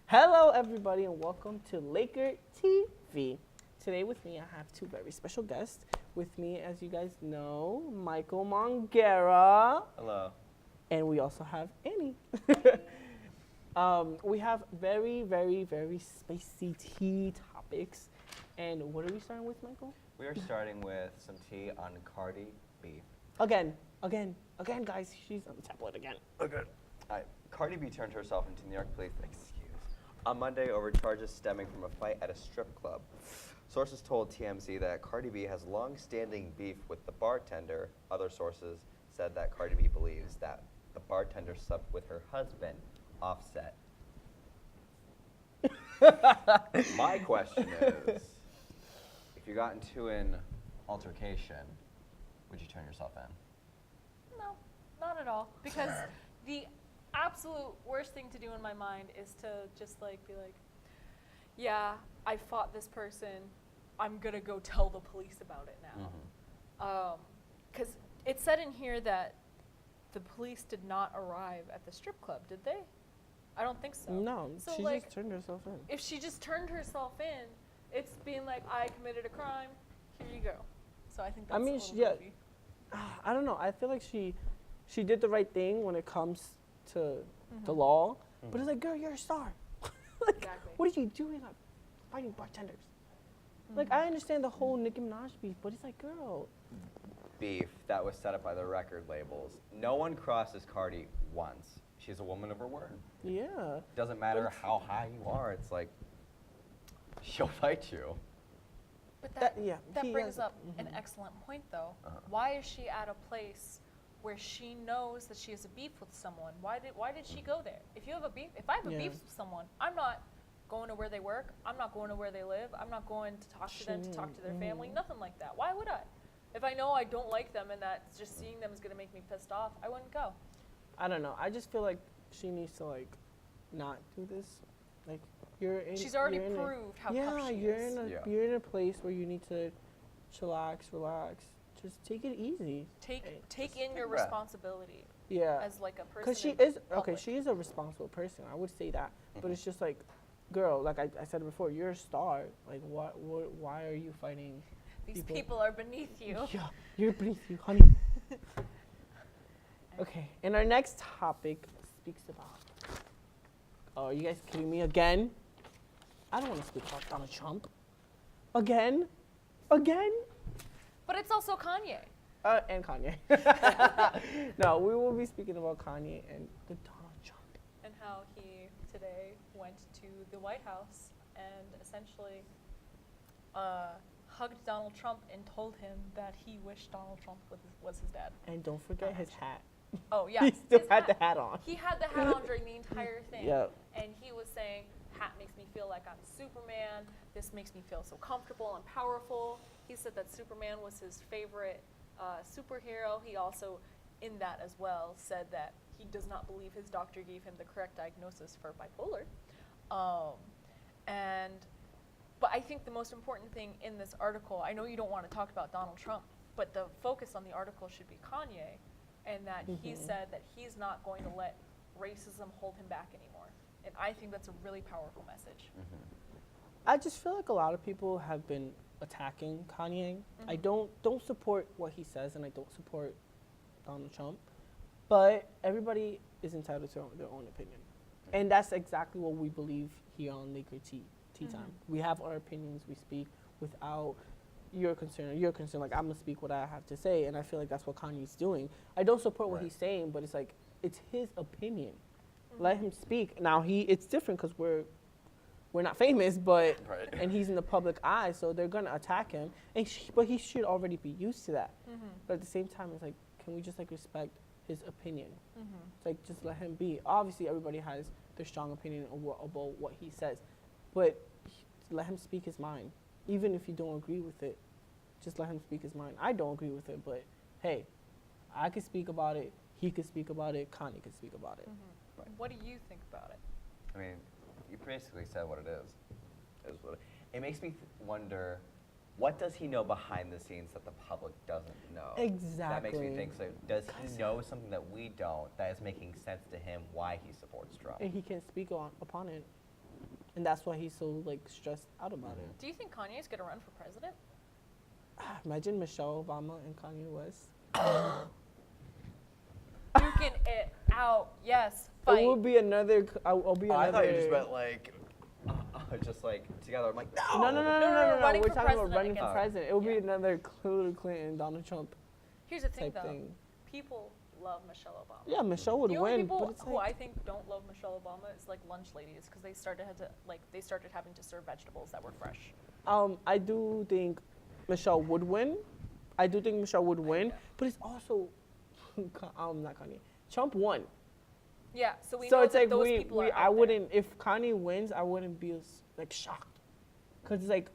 Hello, everybody, and welcome to Laker Tea-Vee. Today with me, I have two very special guests. With me, as you guys know, Michael Mongera. Hello. And we also have Annie. We have very, very, very spicy tea topics. And what are we starting with, Michael? We are starting with some tea on Cardi B. Again, guys, she's on the tablet again. Cardi B turned herself into New York police, on Monday over charges stemming from a fight at a strip club. Sources told TMZ that Cardi B has long-standing beef with the bartender. Other sources said that Cardi B believes that the bartender slept with her husband, Offset. My question is, if you got into an altercation, would you turn yourself in? No, not at all. Because the absolute worst thing to do in my mind is to just be like, yeah, I fought this person. I'm gonna go tell the police about it now. Because it said in here that the police did not arrive at the strip club, did they? I don't think so. No, so she just turned herself in. If she just turned herself in, it's being like, I committed a crime, here you go. So I think that's goofy. I don't know. I feel like she did the right thing when it comes to the law, but it's like, girl, you're a star. Exactly. What are you doing fighting bartenders? Like, I understand the whole Nicki Minaj beef, but it's like, girl. Beef that was set up by the record labels. No one crosses Cardi once. She's a woman of her word. Yeah. Doesn't matter how high you are. It's like, she'll fight you. But that brings has up an excellent point, though. Why is she at a place where she knows that she has a beef with someone? Why did she go there? If I have a beef with someone, I'm not going to where they work. I'm not going to where they live. I'm not going to talk to them, to talk to their family. Nothing like that. Why would I? If I know I don't like them and that just seeing them is going to make me pissed off, I wouldn't go. I don't know. I just feel like she needs to not do this. Like, she's already proved how tough she is. You're in a place where you need to chillax, relax. Just take it easy. Take in your responsibility. Yeah. As a person. Because she is a responsible person. I would say that. But it's just like, girl, like I said before, you're a star. Like, why are you fighting? These people are beneath you. Yeah, you're beneath you, honey. Okay, and our next topic speaks about. Oh, are you guys kidding me again? I don't want to speak about Donald Trump. Again? But it's also Kanye. And Kanye. No, we will be speaking about Kanye and the Donald Trump. And how he today went to the White House and essentially hugged Donald Trump and told him that he wished Donald Trump was his dad. And don't forget his hat. Oh, yeah. He still had the hat on. He had the hat on during the entire thing. Yep. And he was saying, hat makes me feel like I'm Superman. This makes me feel so comfortable and powerful. He said that Superman was his favorite superhero. He also, in that as well, said that he does not believe his doctor gave him the correct diagnosis for bipolar. But I think the most important thing in this article, I know you don't want to talk about Donald Trump, but the focus on the article should be Kanye, and that he said that he's not going to let racism hold him back anymore. And I think that's a really powerful message. I just feel like a lot of people have been attacking Kanye. I don't support what he says, and I don't support Donald Trump. But everybody is entitled to their own opinion. And that's exactly what we believe here on Laker Tea Time. We have our opinions, we speak without your concern or your concern. Like, I'm going to speak what I have to say, and I feel like that's what Kanye's doing. I don't support what he's saying, but it's like, it's his opinion. Let him speak. Now, it's different because we're not famous, but and he's in the public eye, so they're going to attack him. But he should already be used to that. But at the same time, it's like, can we just respect his opinion? It's like, just let him be. Obviously, everybody has their strong opinion about what he says, but let him speak his mind. Even if you don't agree with it, just let him speak his mind. I don't agree with it, but hey, I could speak about it, he could speak about it, Kanye could speak about it. What do you think about it? I mean, you basically said what it is. It makes me wonder, what does he know behind the scenes that the public doesn't know? Exactly. That makes me think, so does he know something that we don't that is making sense to him why he supports Trump? And he can speak upon it. and that's why he's so like stressed out about it. Do you think Kanye's gonna run for president? Imagine Michelle Obama and Kanye West. Duking it out, yes. Fight. It would be another. I'll be Oh, another. I thought you just meant like, just like together. I'm like, no. No. running We're for talking about president running for against- president. It would be Yeah. another Hillary Clinton, Donald Trump Here's the thing, type though. thing. People love Michelle Obama. Yeah, Michelle would The only win, people but it's who like, I think don't love Michelle Obama is like lunch ladies because they started having to serve vegetables that were fresh. I do think Michelle would win. I do think Michelle would win, but it's also, not Kanye. Trump won. Yeah, so we So know it's that like those people are I out wouldn't, if Kanye wins, I wouldn't be like shocked. Because it's like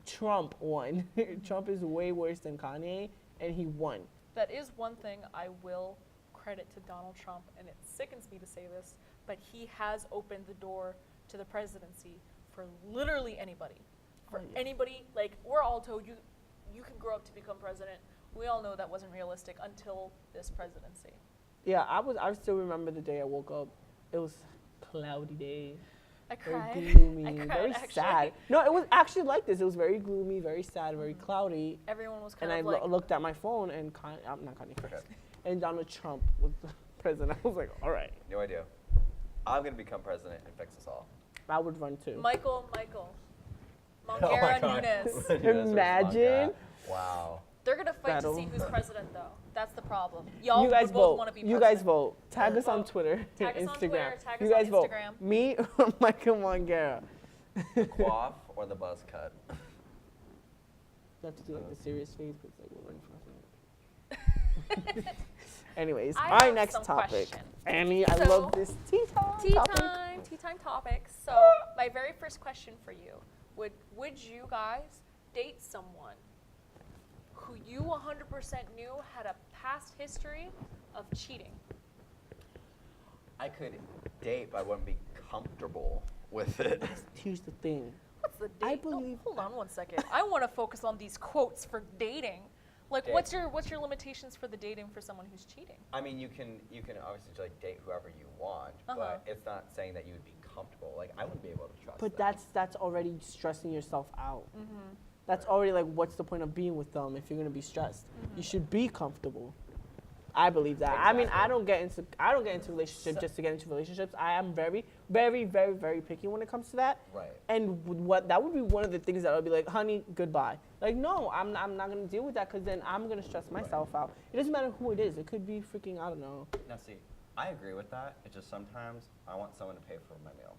Trump won. Trump is way worse than Kanye, and he won. there. That is one thing I will credit to Donald Trump, and it sickens me to say this, but he has opened the door to the presidency for literally anybody. For Oh, yeah. anybody, like we're all told you can grow up to become president. We all know that wasn't realistic until this presidency. Yeah, I still remember the day I woke up. It was a cloudy day. I Very cried. gloomy, I cried, very actually. sad. No, it was actually like this. It was very gloomy, very sad, very cloudy. Everyone was And kind I of like, looked at my phone, and I'm not Kanye West, and Donald Trump was the president. I was like, all right, No idea. I'm gonna become president and fix us all. I would run too. Michael, Oh my Mongera God. Nunes. Nunes versus Imagine. Mongera. Wow. They're gonna fight Battle. to see who's president, though. That's the problem. Y'all You guys would both vote. want to be You president. guys vote. Tag us on Vote. Twitter, Tag us Instagram. on Twitter, tag you us on guys vote. Instagram. Me or Michael Mongera? The quaff or the buzz cut? You have to do like the serious face, but it's like we're running for president. Anyways, I our have next some topic. question. Annie, I So, love this tea time. Tea time topics. So my very first question for you would you guys date someone who you 100% knew had a past history of cheating? I could date, but I wouldn't be comfortable with it. Here's the thing. What's the date? I believe- hold on one second. I want to focus on these quotes for dating. Like, Date. what's your limitations for the dating for someone who's cheating? I mean, you can obviously like date whoever you want, but it's not saying that you would be comfortable. Like I wouldn't be able to trust. But them. that's already stressing yourself out. That's already like, what's the point of being with them if you're gonna be stressed? You should be comfortable. I believe that. I mean, I don't get into relationships just to get into relationships. I am very, very, very, very picky when it comes to that. Right. And what that would be one of the things that I would be like, honey, goodbye. Like, no, I'm not gonna deal with that because then I'm gonna stress myself out. It doesn't matter who it is. It could be freaking, I don't know. Now see, I agree with that. It's just sometimes I want someone to pay for my meal.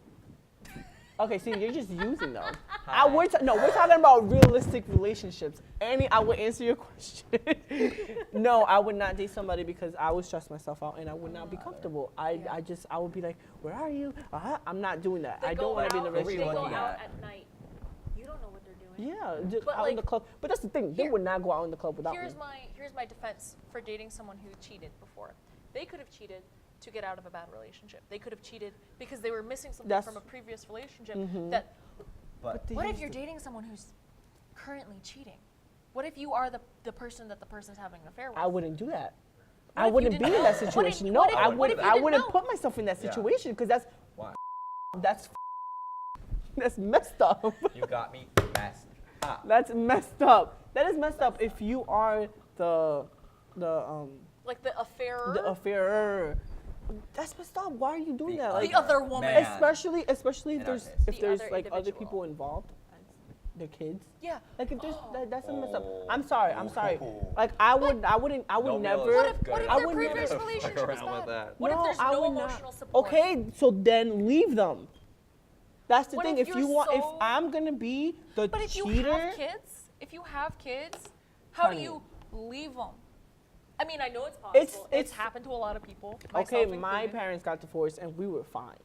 Okay, see, you're just using them. Hi. We're talking about realistic relationships. Annie, I will answer your question. No, I would not date somebody because I would stress myself out and I would not be comfortable. I would be like, where are you? I'm not doing that. I don't want to be in a out- Who were you They relationship. go looking out at? at night. You don't know what they're doing. Yeah, just But out in the like, club. But that's the thing. They here- would not go out in the club without Here's me. my defense for dating someone who cheated before. They could have cheated to get out of a bad relationship. They could have cheated because they were missing something That's- from a previous relationship. But That what if here's you're the- dating someone who's currently cheating? What if you are the person that the person's having an affair with? I wouldn't do that. What I if you wouldn't didn't be in know? that What if- situation. No, what if- I what if would. you I didn't wouldn't know? put myself in that Yeah. situation because that's Why? that's that's messed up. You got me messed up. That's messed up. That is messed up. If you are the Like the affair. the affairer, that's messed up. Why are you doing that? Like, the other woman. Man. especially if In our there's case. The there's other like other individual. people involved, their kids. Yeah. Like if there's that's a messed up. Oh. I'm sorry. Oh. Like I wouldn't. No meal never. is What if, good what if enough. their would previous never fuck relationship is around with bad? that. What if No, there's I no would not. emotional support? Okay, so then leave them. That's the What thing. if If you're you want, if so- I'm gonna be the But if you cheater, have kids, how do Honey. you leave them? I mean, I know it's possible. It's happened to a lot of people. okay, myself my included. parents got divorced and we were fine.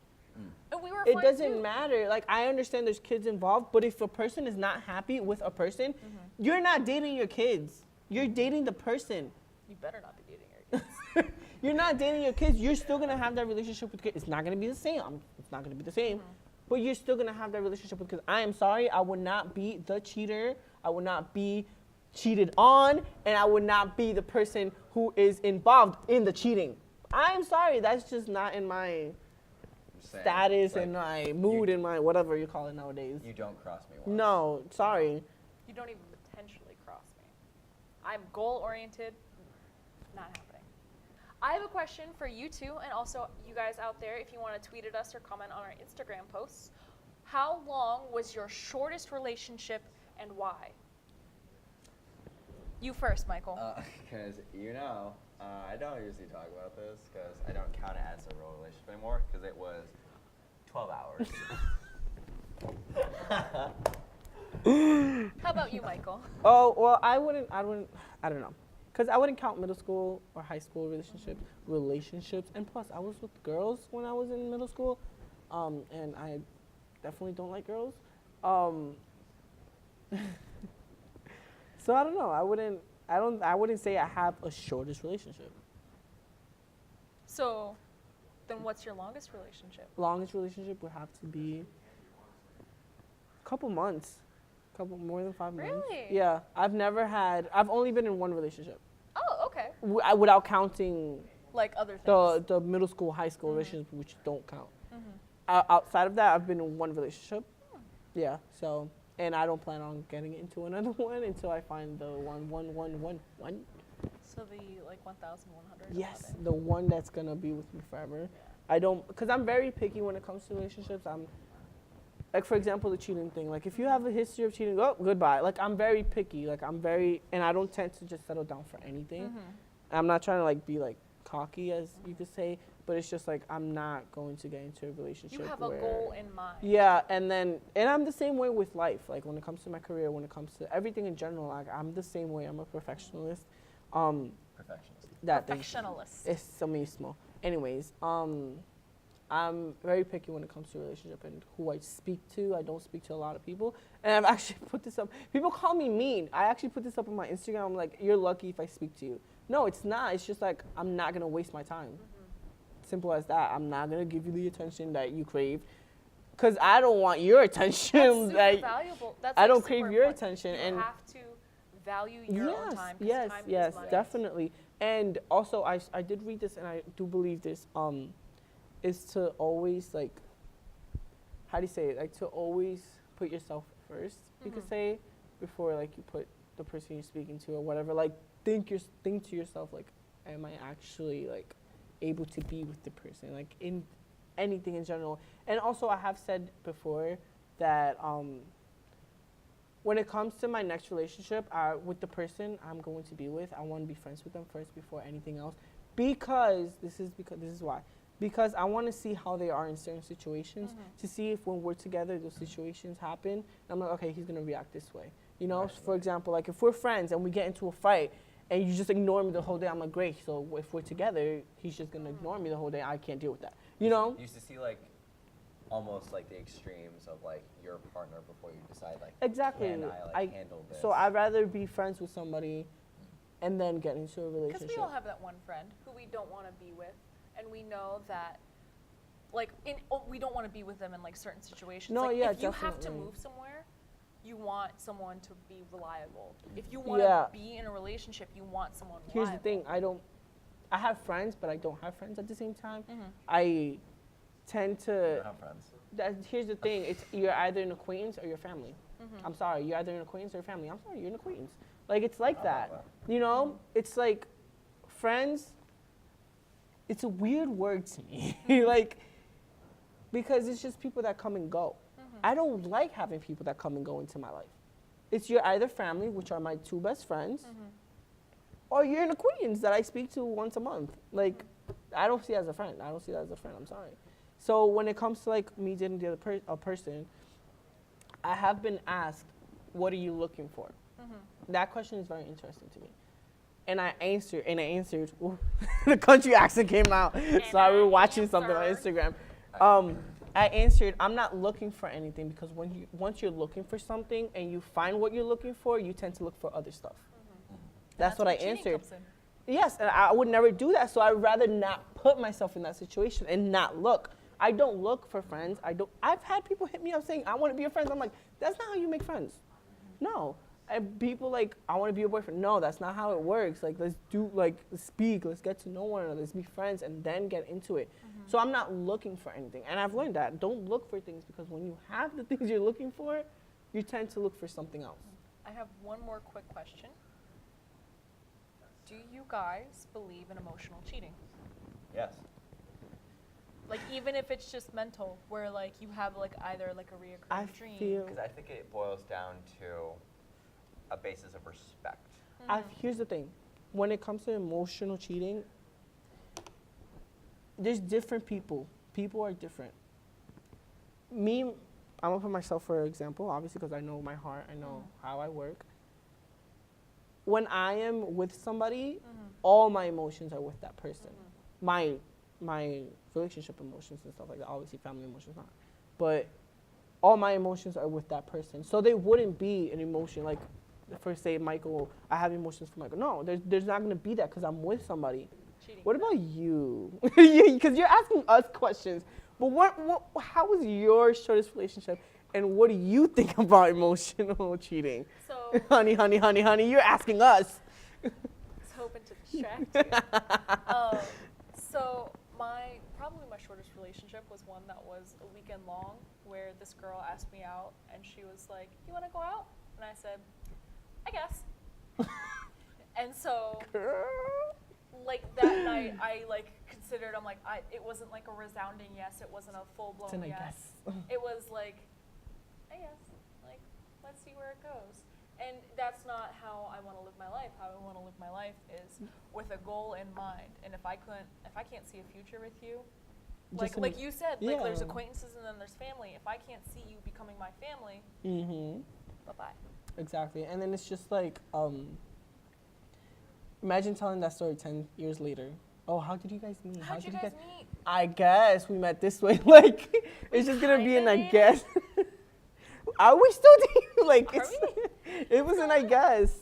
And we were It fine doesn't too. matter. Like I understand there's kids involved, but if a person is not happy with a person, you're not dating your kids. You're dating the person. You better not be dating your kids. You're not dating your kids. You're still gonna have that relationship with kids. It's not gonna be the same. It's not gonna be the same. But you're still gonna have that relationship with kids. I am sorry. I would not be the cheater. I would not be cheated on, and I would not be the person who is involved in the cheating. I am sorry. That's just not in my. saying, status like, and my mood and my whatever you call it nowadays. You don't cross me once. No, sorry. You don't even potentially cross me. I'm goal-oriented, not happening. I have a question for you two, and also you guys out there, if you want to tweet at us or comment on our Instagram posts. How long was your shortest relationship and why? You first, Michael. Because, I don't usually talk about this because I don't count it as a real relationship anymore because it was 12 hours. How about you, Michael? Oh, well, I don't know. Because I wouldn't count middle school or high school relationships. And plus, I was with girls when I was in middle school. And I definitely don't like girls. So I don't know. I wouldn't say I have a shortest relationship. So, then what's your longest relationship? Longest relationship would have to be a couple months. More than 5 months. Really? Yeah. I've only been in one relationship. Oh, okay. Without counting Like other things. the middle school, high school relationships, which don't count. Outside of that, I've been in one relationship. Yeah. So, and I don't plan on getting into another one until I find the one. So the like 1,100. Yes, the one that's gonna be with me forever. Because I'm very picky when it comes to relationships. I'm, like, for example, the cheating thing. Like, if you have a history of cheating, oh, goodbye. Like, I'm very picky. Like, and I don't tend to just settle down for anything. I'm not trying to, like, be, like, cocky, as you could say, but it's just, like, I'm not going to get into a relationship You have a goal in mind. Yeah, and I'm the same way with life. Like, when it comes to my career, when it comes to everything in general, like, I'm the same way. I'm a perfectionist. Perfectionalist. Es so mismo. Anyways, I'm very picky when it comes to relationship and who I speak to. I don't speak to a lot of people. And I've actually put this up. People call me mean. I actually put this up on my Instagram. I'm like, you're lucky if I speak to you. No, it's not. It's just like, I'm not going to waste my time. Simple as that. I'm not going to give you the attention that you crave. Because I don't want your attention. That's super valuable. That's I don't super crave your important. attention. You have to value your own time. 'Cause time is money. Definitely. And also, I did read this, and I do believe this, is to always, like, how do you say it? Like, to always put yourself first, you could say, before, like, you put the person you're speaking to or whatever. Like, think to yourself, like, am I actually, like, able to be with the person? Like, in anything in general. And also, I have said before that, when it comes to my next relationship with the person I'm going to be with, I want to be friends with them first before anything else. Because this is why. Because I want to see how they are in certain situations, to see if when we're together, those situations happen. And I'm like, okay, he's going to react this way. You know, for example, like, if we're friends and we get into a fight and you just ignore me the whole day, I'm like, great. So if we're together, he's just going to ignore me the whole day. I can't deal with that. You know? You used to see, like, almost like the extremes of, like, your partner before you decide, like, exactly. can I handle this? So I'd rather be friends with somebody and then get into a relationship. Because we all have that one friend who we don't want to be with, and we know that, like, we don't want to be with them in, like, certain situations. No, like, yeah, if you have to definitely. move somewhere, you want someone to be reliable. If you want to be in a relationship, you want someone reliable. Here's the thing, I have friends, but I don't have friends at the same time. I tend to. You don't have friends. Here's the thing, you're either an acquaintance or your family. I'm sorry, you're either an acquaintance or family. I'm sorry, you're an acquaintance. Like, it's like that. You know? It's like, friends, it's a weird word to me. Like, because it's just people that come and go. I don't like having people that come and go into my life. You're either family, which are my two best friends, or you're an acquaintance that I speak to once a month. Like, I don't see it as a friend. I'm sorry. So when it comes to, like, me dating the other person, I have been asked, what are you looking for? That question is very interesting to me. And I answered, the country accent came out. Sorry, we were watching something on Instagram. I answered, I'm not looking for anything, because once you're looking for something and you find what you're looking for, you tend to look for other stuff. That's what I answered. Yes, and I would never do that, so I'd rather not put myself in that situation and not look. I don't look for friends. I've had people hit me up saying, I want to be your friend. I'm like, that's not how you make friends. No. And people like, I want to be your boyfriend. No, that's not how it works. Like, let's speak, let's get to know one another, let's be friends, and then get into it. So I'm not looking for anything. And I've learned that. Don't look for things, because when you have the things you're looking for, you tend to look for something else. I have one more quick question. Do you guys believe in emotional cheating? Yes. Like, even if it's just mental, where like you have like either like a reoccurring dream. Because I think it boils down to a basis of respect. Here's the thing. When it comes to emotional cheating, there's different people. People are different. Me, I'm gonna put myself for example, obviously, because I know my heart, I know how I work. When I am with somebody, all my emotions are with that person. My relationship emotions and stuff like that. Obviously, family emotions not, but all my emotions are with that person. So they wouldn't be an emotion like, for say Michael, I have emotions for Michael. No, there's not gonna be that because I'm with somebody. Cheating. What about you? Because you're asking us questions. But how was your shortest relationship, and what do you think about emotional cheating? So, honey, you're asking us. I was hoping to distract you. So probably my shortest relationship was one that was a weekend long, where this girl asked me out, and she was like, "You want to go out?" And I said, "I guess." And so, like that night, I like considered. I'm like, it wasn't like a resounding yes. It wasn't a full blown yes. It was like, I guess. Like, let's see where it goes. And that's not how I want to live my life. How I want to live my life is with a goal in mind. And if I can't see a future with you, like you said, like there's acquaintances and then there's family. If I can't see you becoming my family, bye-bye. Exactly. And then it's just like, imagine telling that story 10 years later. Oh, how did you guys meet? How did you guys meet? I guess we met this way. Like, it's just going to be an I guess. Are we still dating? Like, it was an I guess.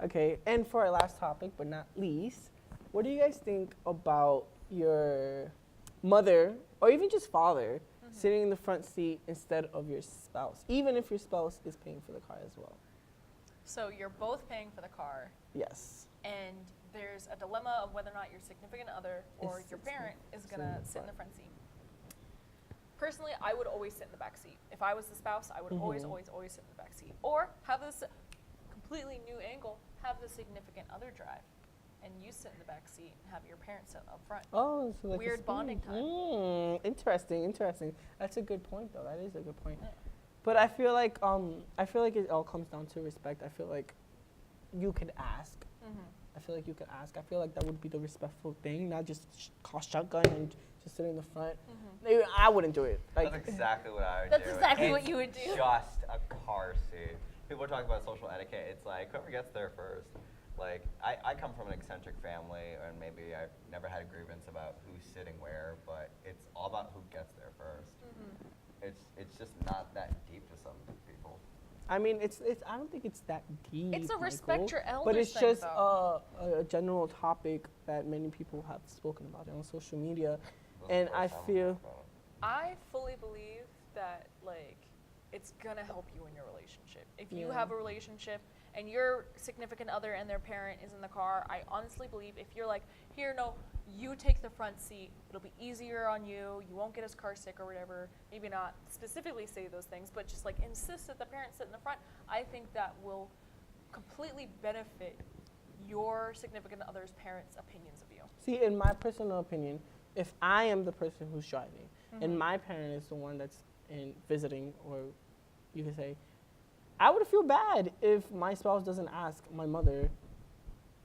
Okay, and for our last topic, but not least, what do you guys think about your mother, or even just father, sitting in the front seat instead of your spouse, even if your spouse is paying for the car as well? So you're both paying for the car. Yes. And there's a dilemma of whether or not your significant other or your parent is going to sit in the front seat. Personally, I would always sit in the back seat. If I was the spouse, I would always sit in the back seat. Or have this completely new angle, have the significant other drive, and you sit in the back seat and have your parents sit up front. Oh, so like weird bonding time. Interesting. That's a good point, though. That is a good point. Yeah. But I feel like it all comes down to respect. I feel like you could ask. I feel like you could ask. I feel like that would be the respectful thing, not just call shotgun and just sit in the front. I wouldn't do it. Like, that's exactly what I would do. That's exactly what you would do. Just a car seat. People are talking about social etiquette. It's like, whoever gets there first. Like, I come from an eccentric family, and maybe I've never had a grievance about who's sitting where, but it's all about who gets there first. It's just not that deep to some people. I mean, I don't think it's that deep. It's a respect your elders but it's thing, just though. a general topic that many people have spoken about on social media, and I fully believe that like it's gonna help you in your relationship. If you have a relationship and your significant other and their parent is in the car, I honestly believe if you're like, here, no, you take the front seat, it'll be easier on you, you won't get as car sick or whatever, maybe not specifically say those things, but just like insist that the parents sit in the front, I think that will completely benefit your significant other's parents' opinions of you. See, in my personal opinion, if I am the person who's driving and my parent is the one that's visiting, or you could say, I would feel bad if my spouse doesn't ask my mother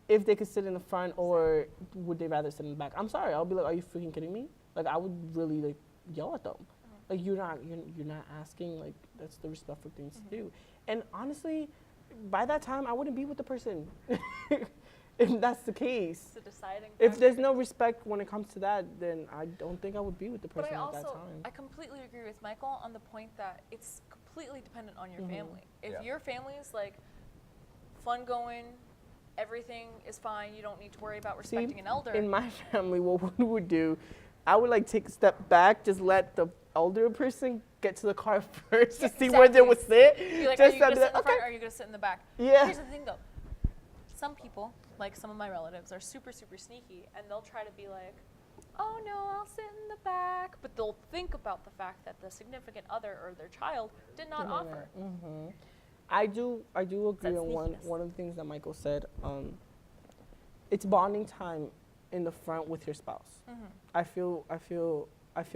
if they could sit in the front or would they rather sit in the back. I'm sorry, I'll be like, are you freaking kidding me? Like, I would really like yell at them. Like, you're not asking. Like, that's the respectful things to do. And honestly, by that time, I wouldn't be with the person. If that's the case. It's a deciding factor. If there's no respect when it comes to that, then I don't think I would be with the person at that time. I completely agree with Michael on the point that it's completely dependent on your family. If your family is like fun going, everything is fine, you don't need to worry about respecting an elder. In my family, what we would do, I would like take a step back, just let the elder person get to the car first to see where they would sit. Be like, Just are you going to to be sit in the like, front or are you going to sit in the back? Yeah. Here's the thing, though. Some people, like some of my relatives, are super, super sneaky, and they'll try to be like, oh, no, I'll sit in the back. But they'll think about the fact that the significant other or their child did not offer. Mm-hmm. I do agree That's on sneakiness. one of the things that Michael said. It's bonding time in the front with your spouse. Mm-hmm. I feel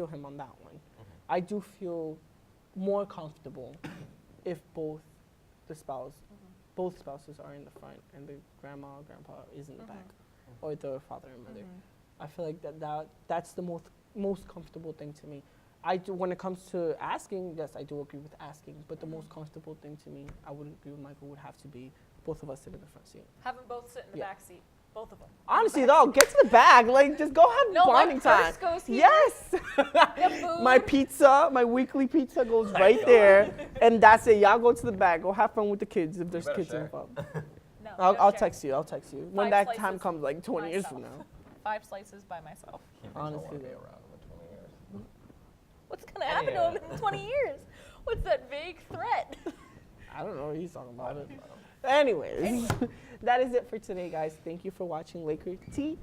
him on that one. I do feel more comfortable if both spouses are in the front and the grandma or grandpa is in the back, or the father and mother. I feel like that's the most comfortable thing to me. I do, when it comes to asking, yes, I do agree with asking, but the most comfortable thing to me, I would agree with Michael, would have to be both of us sit in the front seat. Have them both sit in the back seat. Both of them. Honestly, though, get to the back. Like, just go have bonding time. First goes here. Yes. food. My pizza, my weekly pizza goes right there, and that's it. Y'all go to the back. Go have fun with the kids if there's better kids share. involved. No, I'll no sharing. text you. I'll text you when 5 that slices time comes, like 20 years from myself. now. 5 slices by myself. Honestly, be though. around in 20 years. What's going to happen to him in 20 years? What's that vague threat? I don't know what he's talking about. Anyways, that is it for today, guys. Thank you for watching Laker TV.